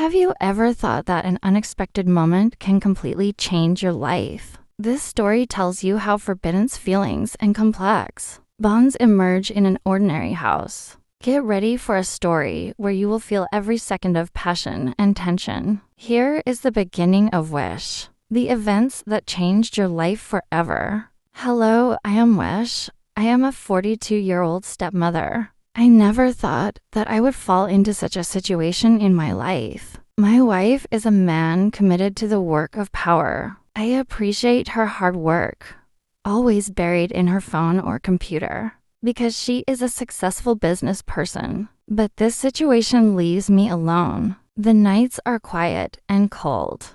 Have you ever thought that an unexpected moment can completely change your life? This story tells you how forbidden feelings and complex bonds emerge in an ordinary house. Get ready for a story where you will feel every second of passion and tension. Here is the beginning of Wish, the events that changed your life forever. Hello, I am Wish. I am a 42-year-old stepmother. I never thought that I would fall into such a situation in my life. My wife is a man committed to the work of power. I appreciate her hard work, always buried in her phone or computer, because she is a successful business person. But this situation leaves me alone. The nights are quiet and cold.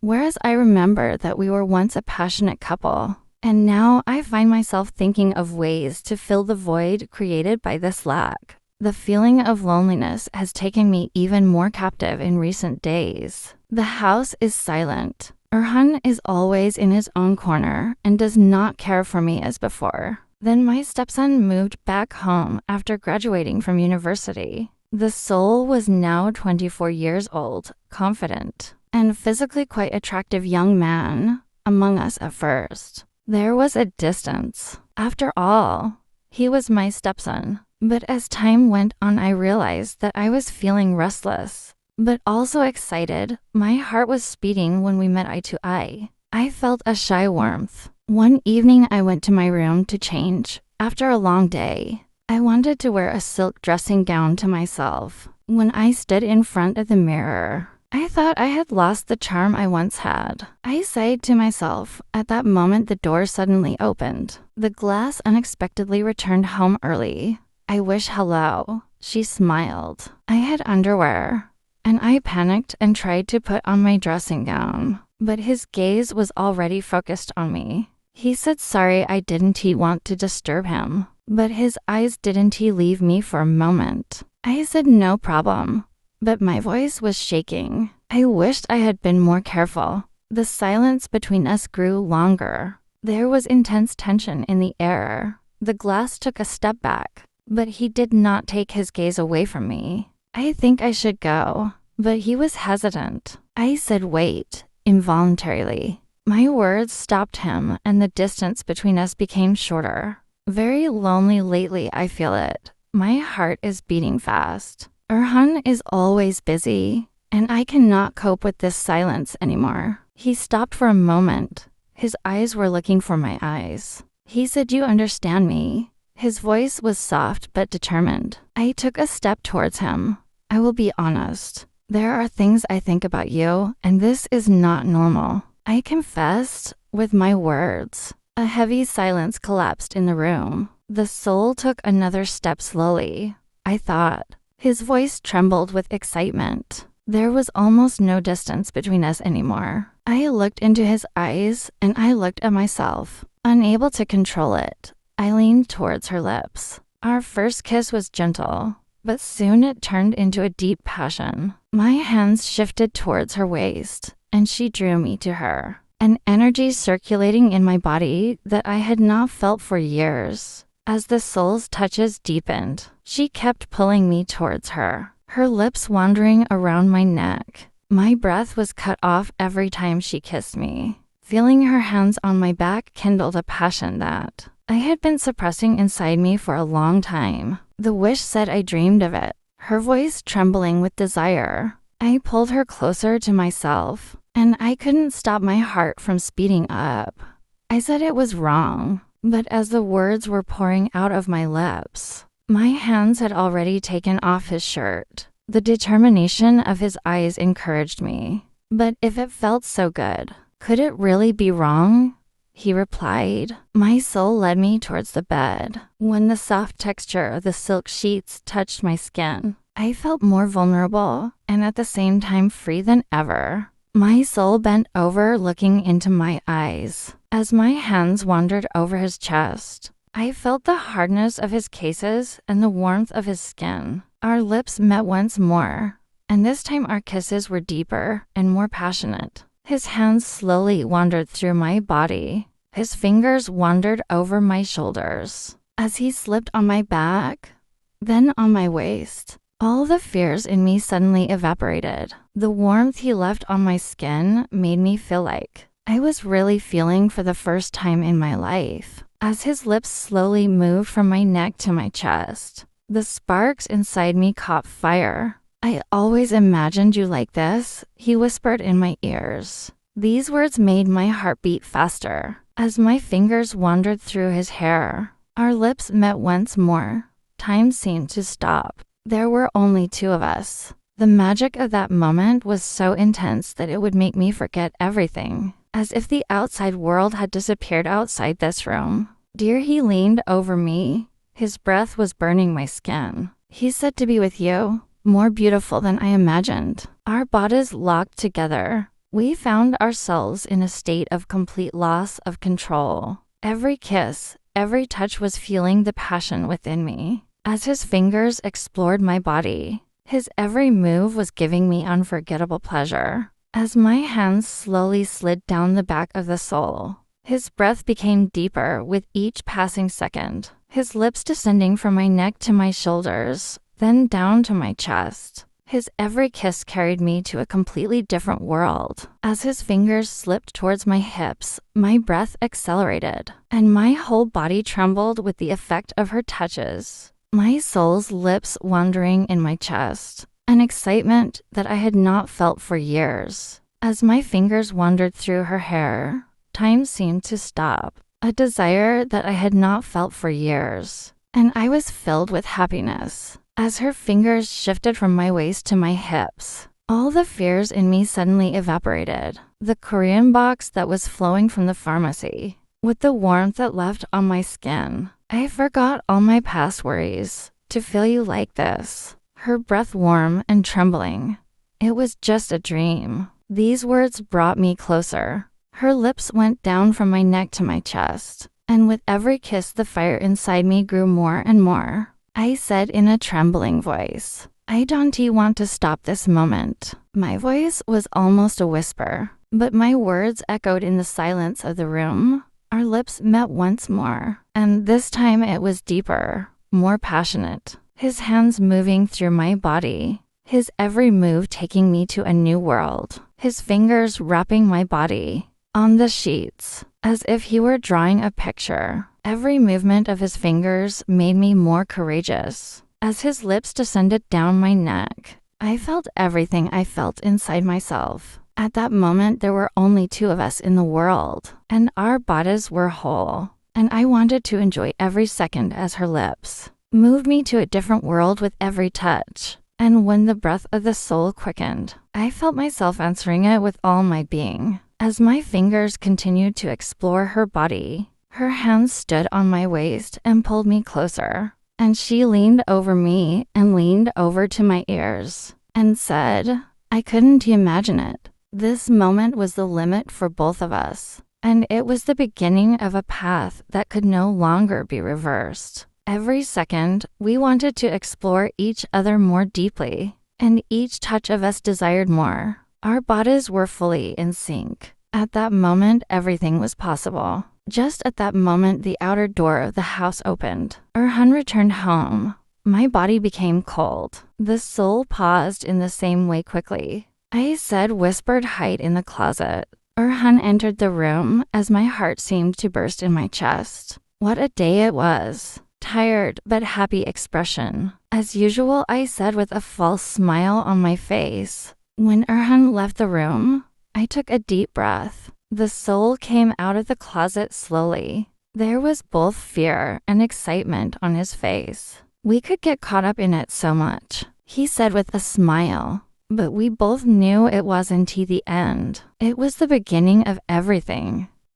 Whereas I remember that we were once a passionate couple, and now I find myself thinking of ways to fill the void created by this lack. The feeling of loneliness has taken me even more captive in recent days. The house is silent. Erhan is always in his own corner and does not care for me as before. Then my stepson moved back home after graduating from university. The soul was now 24 years old, confident, and physically quite attractive young man among us at first. There was a distance. After all, he was my stepson. But as time went on, I realized that I was feeling restless, but also excited. My heart was speeding when we met eye to eye. I felt a shy warmth. One evening, I went to my room to change. After a long day, I wanted to wear a silk dressing gown to myself. When I stood in front of the mirror, I thought I had lost the charm I once had. I sighed to myself. At that moment, the door suddenly opened. The glass unexpectedly returned home early. I wish hello. She smiled. I had underwear, and I panicked and tried to put on my dressing gown. But his gaze was already focused on me. He said sorry, I didn't want to disturb him. But his eyes didn't leave me for a moment. I said no problem. But my voice was shaking. I wished I had been more careful. The silence between us grew longer. There was intense tension in the air. The glass took a step back, but he did not take his gaze away from me. I think I should go, but he was hesitant. I said wait, involuntarily. My words stopped him, and the distance between us became shorter. Very lonely lately, I feel it. My heart is beating fast. Erhan is always busy, and I cannot cope with this silence anymore. He stopped for a moment. His eyes were looking for my eyes. He said, "You understand me." His voice was soft but determined. I took a step towards him. I will be honest. There are things I think about you, and this is not normal. I confessed with my words. A heavy silence collapsed in the room. The soul took another step slowly. I thought. His voice trembled with excitement. There was almost no distance between us anymore. I looked into his eyes, and I looked at myself. Unable to control it, I leaned towards her lips. Our first kiss was gentle, but soon it turned into a deep passion. My hands shifted towards her waist, and she drew me to her. An energy circulating in my body that I had not felt for years. As the soul's touches deepened, she kept pulling me towards her, her lips wandering around my neck. My breath was cut off every time she kissed me. Feeling her hands on my back kindled a passion that I had been suppressing inside me for a long time. The wish said I dreamed of it, her voice trembling with desire. I pulled her closer to myself, and I couldn't stop my heart from speeding up. I said it was wrong, but as the words were pouring out of my lips, my hands had already taken off his shirt. The determination of his eyes encouraged me. But if it felt so good, could it really be wrong? He replied. My soul led me towards the bed. When the soft texture of the silk sheets touched my skin, I felt more vulnerable and at the same time free than ever. My soul bent over, looking into my eyes. As my hands wandered over his chest, I felt the hardness of his cases and the warmth of his skin. Our lips met once more, and this time our kisses were deeper and more passionate. His hands slowly wandered through my body. His fingers wandered over my shoulders as he slipped on my back, then on my waist. All the fears in me suddenly evaporated. The warmth he left on my skin made me feel like I was really feeling for the first time in my life. As his lips slowly moved from my neck to my chest, the sparks inside me caught fire. "I always imagined you like this," he whispered in my ears. These words made my heart beat faster. As my fingers wandered through his hair, our lips met once more. Time seemed to stop. There were only two of us. The magic of that moment was so intense that it would make me forget everything, as if the outside world had disappeared outside this room. "Dear," he leaned over me. His breath was burning my skin. He said, "To be with you, more beautiful than I imagined." Our bodies locked together. We found ourselves in a state of complete loss of control. Every kiss, every touch was fueling the passion within me. As his fingers explored my body, his every move was giving me unforgettable pleasure. As my hands slowly slid down the back of the sole, his breath became deeper with each passing second, his lips descending from my neck to my shoulders, then down to my chest. His every kiss carried me to a completely different world. As his fingers slipped towards my hips, my breath accelerated, and my whole body trembled with the effect of her touches. My soul's lips wandering in my chest, an excitement that I had not felt for years. As my fingers wandered through her hair, time seemed to stop, a desire that I had not felt for years, and I was filled with happiness. As her fingers shifted from my waist to my hips, all the fears in me suddenly evaporated. The Korean box that was flowing from the pharmacy, with the warmth it left on my skin. I forgot all my past worries to feel you like this. Her breath warm and trembling. It was just a dream. These words brought me closer. Her lips went down from my neck to my chest, and with every kiss the fire inside me grew more and more. I said in a trembling voice, "I don't want to stop this moment." My voice was almost a whisper, but my words echoed in the silence of the room. Our lips met once more, and this time it was deeper, more passionate. His hands moving through my body, his every move taking me to a new world. His fingers wrapping my body on the sheets, as if he were drawing a picture. Every movement of his fingers made me more courageous. As his lips descended down my neck, I felt everything I felt inside myself. At that moment, there were only two of us in the world, and our bodies were whole, and I wanted to enjoy every second as her lips moved me to a different world with every touch. And when the breath of the soul quickened, I felt myself answering it with all my being. As my fingers continued to explore her body, her hands stood on my waist and pulled me closer, and she leaned over me and leaned over to my ears and said, "I couldn't imagine it." This moment was the limit for both of us, and it was the beginning of a path that could no longer be reversed. Every second, we wanted to explore each other more deeply, and each touch of us desired more. Our bodies were fully in sync. At that moment, everything was possible. Just at that moment, the outer door of the house opened. Erhan returned home. My body became cold. The soul paused in the same way quickly. I said whispered height in the closet. Erhan entered the room as my heart seemed to burst in my chest. What a day it was. Tired but happy expression. As usual, I said with a false smile on my face. When Erhan left the room, I took a deep breath. The soul came out of the closet slowly. There was both fear and excitement on his face. "We could get caught up in it so much," he said with a smile. But we both knew it wasn't the end. It was the beginning of everything.